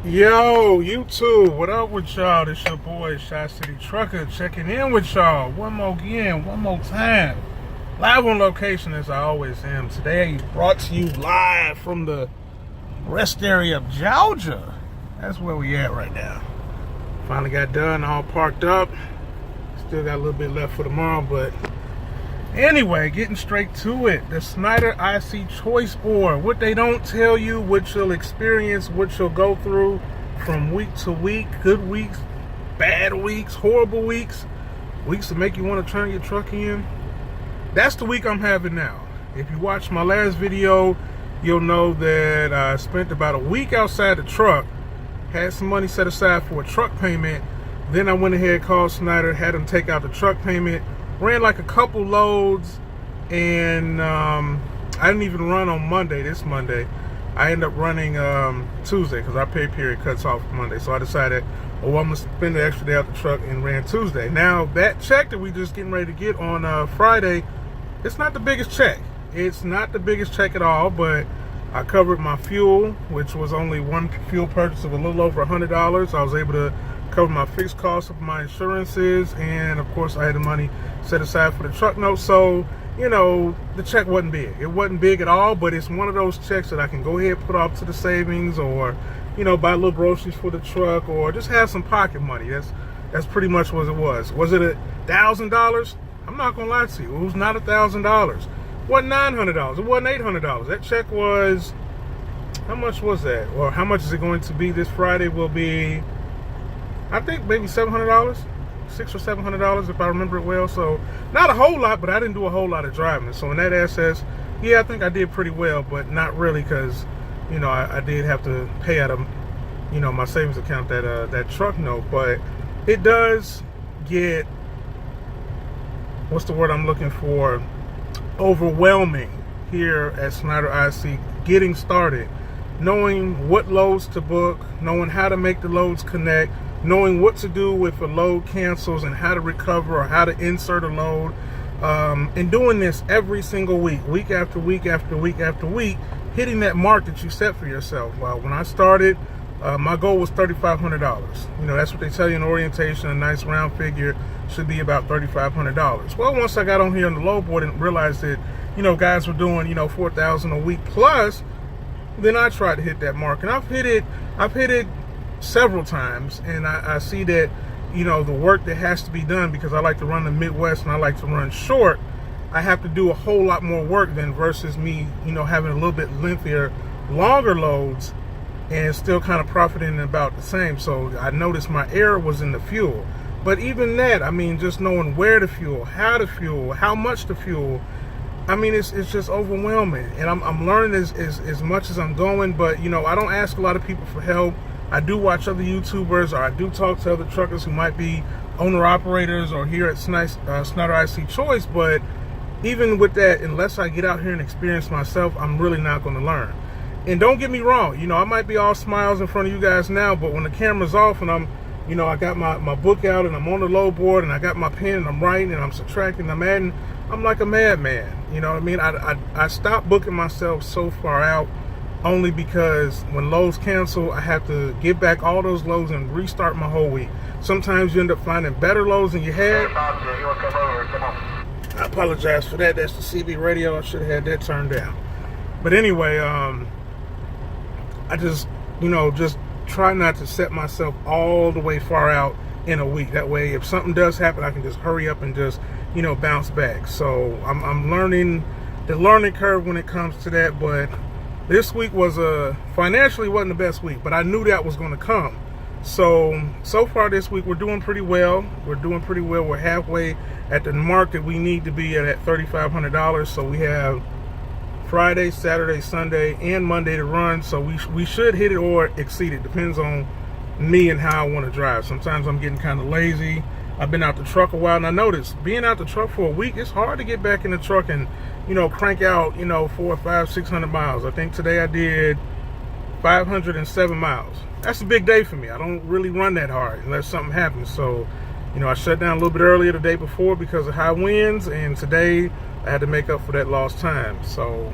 Yo, YouTube, what up with y'all? This your boy, Shot City Trucker, checking in with y'all one more time. Live on location as I always am. Today, brought to you live from the rest area of Georgia. That's where we at right now. Finally got done, all parked up. Still got a little bit left for tomorrow, but anyway, getting straight to it. The Schneider IC Choice Board. What they don't tell you, what you'll experience, what you'll go through from week to week. Good weeks, bad weeks, horrible weeks. Weeks to make you want to turn your truck in. That's the week I'm having now. If you watched my last video, you'll know that I spent about a week outside the truck. Had some money set aside for a truck payment. Then I went ahead, called Schneider, had them take out the truck payment. Ran like a couple loads, and I didn't even run on this Monday. I ended up running Tuesday because our pay period cuts off Monday. So I decided, I'm going to spend the extra day out the truck and ran Tuesday. Now, that check that we just getting ready to get on Friday, it's not the biggest check. It's not the biggest check at all, but I covered my fuel, which was only one fuel purchase of a little over $100. I was able to cover my fixed costs of my insurances, and of course I had the money set aside for the truck note. So, you know, the check wasn't big. It wasn't big at all, but it's one of those checks that I can go ahead and put off to the savings, or, you know, buy little groceries for the truck, or just have some pocket money. That's pretty much what it was. Was it $1,000? I'm not gonna lie to you, it was not $1,000. It wasn't $900. It wasn't $800. That check was, how much was that? Or how much is it going to be this Friday? Will be, I think, maybe $700, $600 or $700 if I remember it well. So not a whole lot, but I didn't do a whole lot of driving. So in that essence, yeah, I think I did pretty well, but not really, because, you know, I did have to pay out of, you know, my savings account that truck note. But it does get, what's the word I'm looking for, overwhelming here at Schneider IC getting started, knowing what loads to book, knowing how to make the loads connect, knowing what to do if a load cancels and how to recover or how to insert a load, and doing this every single week after week after week after week, hitting that mark that you set for yourself. Well, when I started, my goal was $3,500. You know, that's what they tell you in orientation. A nice round figure should be about $3,500. Well, once I got on here on the load board and realized that, you know, guys were doing, you know, $4,000 a week plus, then I tried to hit that mark, and I've hit it several times, and I see that, you know, the work that has to be done, because I like to run the Midwest and I like to run short, I have to do a whole lot more work than versus me, you know, having a little bit lengthier, longer loads and still kind of profiting about the same. So I noticed my error was in the fuel. But even that, I mean, just knowing where to fuel, how to fuel, how much to fuel, I mean, it's just overwhelming. And I'm learning as much as I'm going, but, you know, I don't ask a lot of people for help. I do watch other YouTubers, or I do talk to other truckers who might be owner-operators or here at Schneider IC Choice, but even with that, unless I get out here and experience myself, I'm really not going to learn. And don't get me wrong, you know, I might be all smiles in front of you guys now, but when the camera's off and I'm, you know, I got my book out and I'm on the load board and I got my pen and I'm writing and I'm subtracting, I'm adding, I'm like a madman. You know what I mean? I stopped booking myself so far out only because when loads cancel, I have to get back all those loads and restart my whole week. Sometimes you end up finding better loads than you had. I apologize for that. That's the CB radio. I should have had that turned down. But anyway, I just, you know, just try not to set myself all the way far out in a week. That way, if something does happen, I can just hurry up and just, you know, bounce back. So I'm learning the learning curve when it comes to that. But this week was financially wasn't the best week, but I knew that was going to come. So far this week, we're doing pretty well. We're halfway at the mark that we need to be at $3,500. So we have Friday, Saturday, Sunday, and Monday to run. So we should hit it or exceed it. Depends on me and how I want to drive. Sometimes I'm getting kind of lazy. I've been out the truck a while, and I noticed being out the truck for a week, it's hard to get back in the truck and, you know, crank out, you know, 400, 500, 600 miles. I think today I did 507 miles. That's a big day for me. I don't really run that hard unless something happens. So, you know, I shut down a little bit earlier the day before because of high winds, and today I had to make up for that lost time. So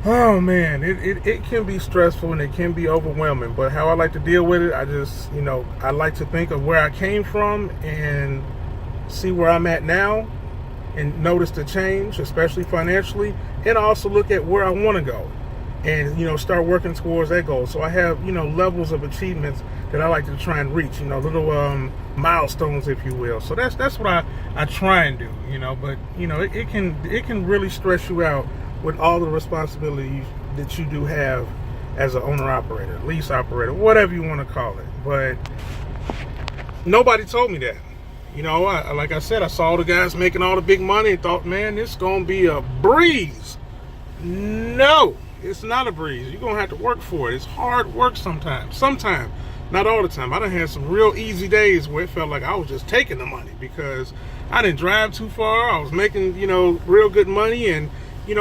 Oh man, it can be stressful and it can be overwhelming, but how I like to deal with it, I just, I like to think of where I came from and see where I'm at now and notice the change, especially financially, and also look at where I want to go and, start working towards that goal. So I have, levels of achievements that I like to try and reach, little milestones, if you will. So that's what I try and do, but, it can really stress you out with all the responsibilities that you do have as an owner-operator, lease operator, whatever you want to call it. But nobody told me that. Like I said, I saw the guys making all the big money and thought, man, this is going to be a breeze. No, it's not a breeze. You're going to have to work for it. It's hard work sometimes. Sometimes, not all the time. I done had some real easy days where it felt like I was just taking the money because I didn't drive too far. I was making, real good money, and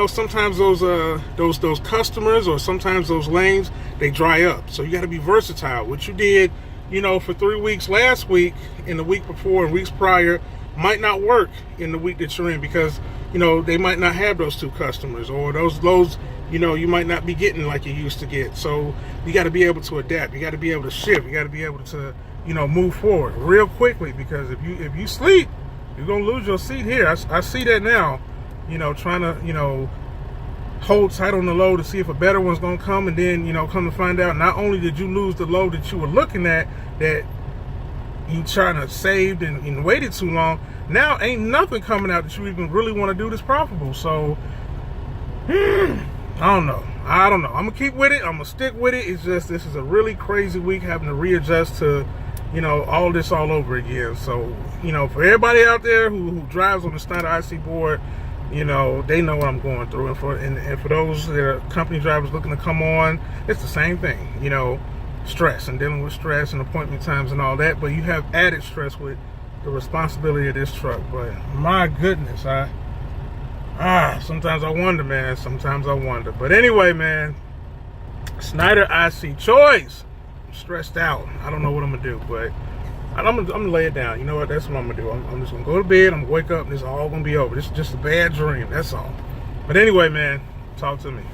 sometimes those customers or sometimes those lanes, they dry up. So you got to be versatile. What you did, for 3 weeks last week and the week before and weeks prior might not work in the week that you're in because, they might not have those two customers or those, you might not be getting like you used to get. So you got to be able to adapt. You got to be able to shift. You got to be able to, move forward real quickly, because if you sleep, you're going to lose your seat here. I see that now. Trying to, hold tight on the load to see if a better one's going to come. And then, come to find out, not only did you lose the load that you were looking at, that you trying to saved and waited too long, now ain't nothing coming out that you even really want to do that's profitable. So, I don't know. I'm going to keep with it. I'm going to stick with it. It's just, this is a really crazy week having to readjust to, all this all over again. So, for everybody out there who drives on the Schneider IC board, they know what I'm going through, and for those that are company drivers looking to come on, it's the same thing. Stress and dealing with stress and appointment times and all that. But you have added stress with the responsibility of this truck. But my goodness, sometimes I wonder, man. Sometimes I wonder. But anyway, man, Schneider IC choice. I'm stressed out. I don't know what I'm gonna do, but I'm gonna lay it down. You know what? That's what I'm gonna do. I'm just gonna go to bed. I'm gonna wake up, and it's all gonna be over. This is just a bad dream. That's all. But anyway, man, talk to me.